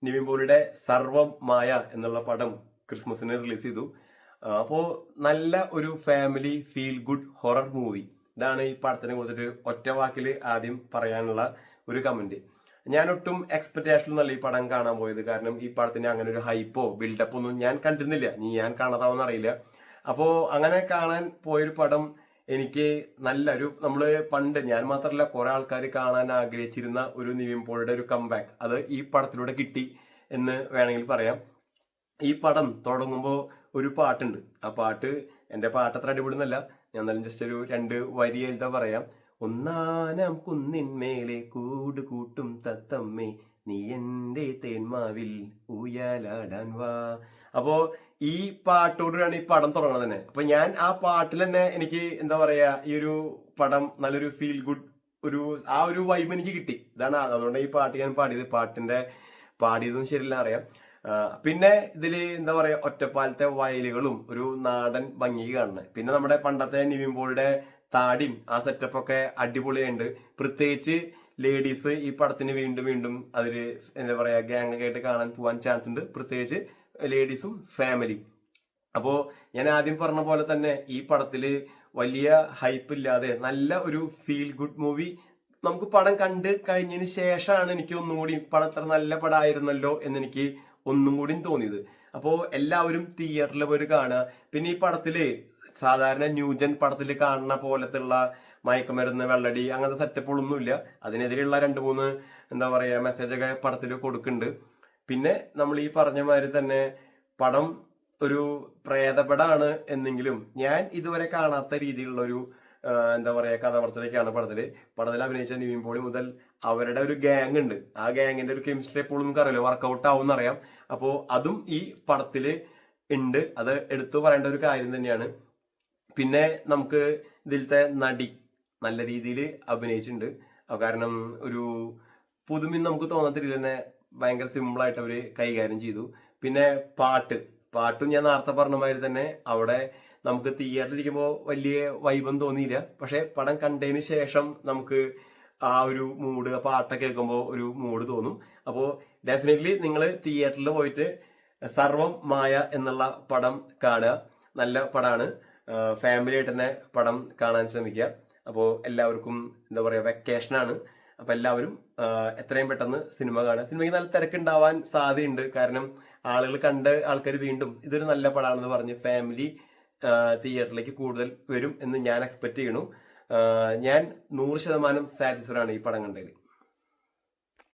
നിവിൻ പോളിയുടെ സർവം മായ എന്നുള്ള പടം ക്രിസ്മസിന് റിലീസ് ചെയ്തു. അപ്പോൾ നല്ല ഒരു family feel good horror movie. ഇതാണ് ഈ പടത്തിനെ കുറിച്ചിട്ട് ഒറ്റ വാക്കിൽ ആദ്യം പറയാനുള്ള ഒരു കമന്റ്. ഞാൻ ഒട്ടും എക്സ്പെക്ടേഷനൊന്നുമല്ല ഈ പടം കാണാൻ പോയത്. കാരണം ഈ പടത്തിന് അങ്ങനെ ഒരു ഹൈപ്പോ ബിൽഡപ്പോ ഒന്നും ഞാൻ കണ്ടിരുന്നില്ല. ഞാൻ കാണാതാവെന്ന് അറിയില്ല. അപ്പോൾ അങ്ങനെ കാണാൻ പോയൊരു പടം എനിക്ക് നല്ലൊരു നമ്മള് പണ്ട് ഞാൻ മാത്രമല്ല കുറെ ആൾക്കാർ കാണാൻ ആഗ്രഹിച്ചിരുന്ന ഒരു നിവിൻ പോളിയുടെ ഒരു കംബാക്ക് അത് ഈ പടത്തിലൂടെ കിട്ടി എന്ന് വേണമെങ്കിൽ പറയാം. ഈ പടം തുടങ്ങുമ്പോൾ ഒരു പാട്ടുണ്ട്. ആ പാട്ട് എൻ്റെ പാട്ട് അത്ര അടിപൊളിന്നല്ല, ഞാൻ എന്നാലും ജസ്റ്റ് ഒരു 2 വരി എഴുതാ പറയാം. ഒന്നാനാം കുന്നിന്മേലെ കൂട് കൂട്ടും തത്തമ്മേ നീ എൻ്റെ തേന്മാവിൽ ഊയാലാടാൻ വാ. അപ്പോ ഈ പാട്ടോടുകൂടിയാണ് ഈ പടം തുടങ്ങുന്നത് തന്നെ. അപ്പൊ ഞാൻ ആ പാട്ടിൽ തന്നെ എനിക്ക് എന്താ പറയാ, ഈ ഒരു പടം നല്ലൊരു ഫീൽ ഗുഡ് ആ ഒരു വൈബ് എനിക്ക് കിട്ടി. ഇതാണ് അതുകൊണ്ട് ഈ പാട്ട് ഞാൻ പാടിയത്. പാട്ടിന്റെ പാടിയതും ശരിയല്ല അറിയാം. പിന്നെ ഇതില് എന്താ പറയാ, ഒറ്റപ്പാലത്തെ വയലുകളും ഒരു നാടൻ ഭംഗി കാണുന്നത്. പിന്നെ നമ്മുടെ പണ്ടത്തെ നിവിൻ പോളിയുടെ താടിയും ആ സെറ്റപ്പ് ഒക്കെ അടിപൊളിയുണ്ട്. പ്രത്യേകിച്ച് ലേഡീസ് ഈ പടത്തിന് വീണ്ടും വീണ്ടും അതില് എന്താ പറയാ ഗ്യാങ് ഒക്കെ ആയിട്ട് കാണാൻ പോവാൻ ചാൻസ് ഉണ്ട്. പ്രത്യേകിച്ച് ലേഡീസും ഫാമിലി. അപ്പോ ഞാൻ ആദ്യം പറഞ്ഞ പോലെ തന്നെ ഈ പടത്തില് വലിയ ഹൈപ്പ് ഇല്ലാതെ നല്ല ഒരു ഫീൽ ഗുഡ് മൂവി നമുക്ക് പടം കണ്ട് കഴിഞ്ഞതിന് ശേഷമാണ് എനിക്ക് ഒന്നും കൂടി പടം അത്ര നല്ല പടമായിരുന്നല്ലോ എന്നെനിക്ക് ഒന്നും കൂടി തോന്നിയത്. അപ്പോൾ എല്ലാവരും തിയേറ്ററിൽ പോയി കാണുക. പിന്നെ ഈ പടത്തില് സാധാരണ ന്യൂജൻ പടത്തിൽ കാണുന്ന പോലത്തുള്ള മയക്കുമരുന്ന് വെള്ളടി അങ്ങനത്തെ സെറ്റപ്പുകളൊന്നുമില്ല. അതിനെതിരെയുള്ള 2-3 എന്താ പറയാ മെസ്സേജൊക്കെ പടത്തിൽ കൊടുക്കുന്നുണ്ട്. പിന്നെ നമ്മൾ ഈ പറഞ്ഞ മാതിരി തന്നെ പടം ഒരു പ്രേതപടാണ് എന്നെങ്കിലും ഞാൻ ഇതുവരെ കാണാത്ത രീതിയിലുള്ള ഒരു എന്താ പറയാ കഥാപറച്ചിലേക്കാണ് പടത്തിൽ അഭിനയിച്ച നിവിൻ പോളി മുതൽ അവരുടെ ഒരു ഗ്യാങ് ഉണ്ട്. ആ ഗ്യാങ്ങിന്റെ ഒരു കെമിസ്ട്രി എപ്പോഴും നമുക്ക് അറിയില്ല, വർക്കൗട്ട് ആവും എന്നറിയാം. അപ്പോൾ അതും ഈ പടത്തില് ഉണ്ട്. അത് എടുത്തു പറയേണ്ട ഒരു കാര്യം തന്നെയാണ്. പിന്നെ നമുക്ക് ഇതിലത്തെ നടി നല്ല രീതിയിൽ അഭിനയിച്ചിട്ടുണ്ട്. കാരണം ഒരു പുതുമ നമുക്ക് തോന്നാത്ത രീതിയിൽ തന്നെ ഭയങ്കര സിമ്പിളായിട്ട് അവര് കൈകാര്യം ചെയ്തു. പിന്നെ പാട്ടും ഞാൻ നേരത്തെ പറഞ്ഞ മാതിരി തന്നെ അവിടെ നമുക്ക് തിയേറ്ററിൽ ഇരിക്കുമ്പോൾ വലിയ വൈബൊന്നും തോന്നിയില്ല. പക്ഷെ പടം കണ്ടതിന് ശേഷം നമുക്ക് ആ ഒരു മൂഡ്, ആ പാട്ടൊക്കെ കേൾക്കുമ്പോൾ ഒരു മൂഡ് തോന്നും. അപ്പോൾ ഡെഫിനറ്റ്ലി നിങ്ങൾ തിയേറ്ററിൽ പോയിട്ട് സർവം മായ എന്നുള്ള പടം കാണുക. നല്ല പടമാണ്. ഫാമിലി ആയിട്ട് തന്നെ പടം കാണാൻ ശ്രമിക്കുക. അപ്പോൾ എല്ലാവർക്കും എന്താ പറയുക വെക്കേഷനാണ്. അപ്പം എല്ലാവരും എത്രയും പെട്ടെന്ന് സിനിമ കാണുക. സിനിമയ്ക്ക് നല്ല തിരക്കുണ്ടാവാൻ സാധ്യതയുണ്ട്. കാരണം കണ്ട ആൾക്കാർ വീണ്ടും ഇതൊരു നല്ല പടമാണെന്ന് പറഞ്ഞ് ഫാമിലി തിയേറ്ററിലേക്ക് കൂടുതൽ വരും എന്ന് ഞാൻ എക്സ്പെക്ട് ചെയ്യണു. ഞാൻ 100% സാറ്റിസ്ഫൈഡ് ആണ് ഈ പടം കണ്ടതിൽ.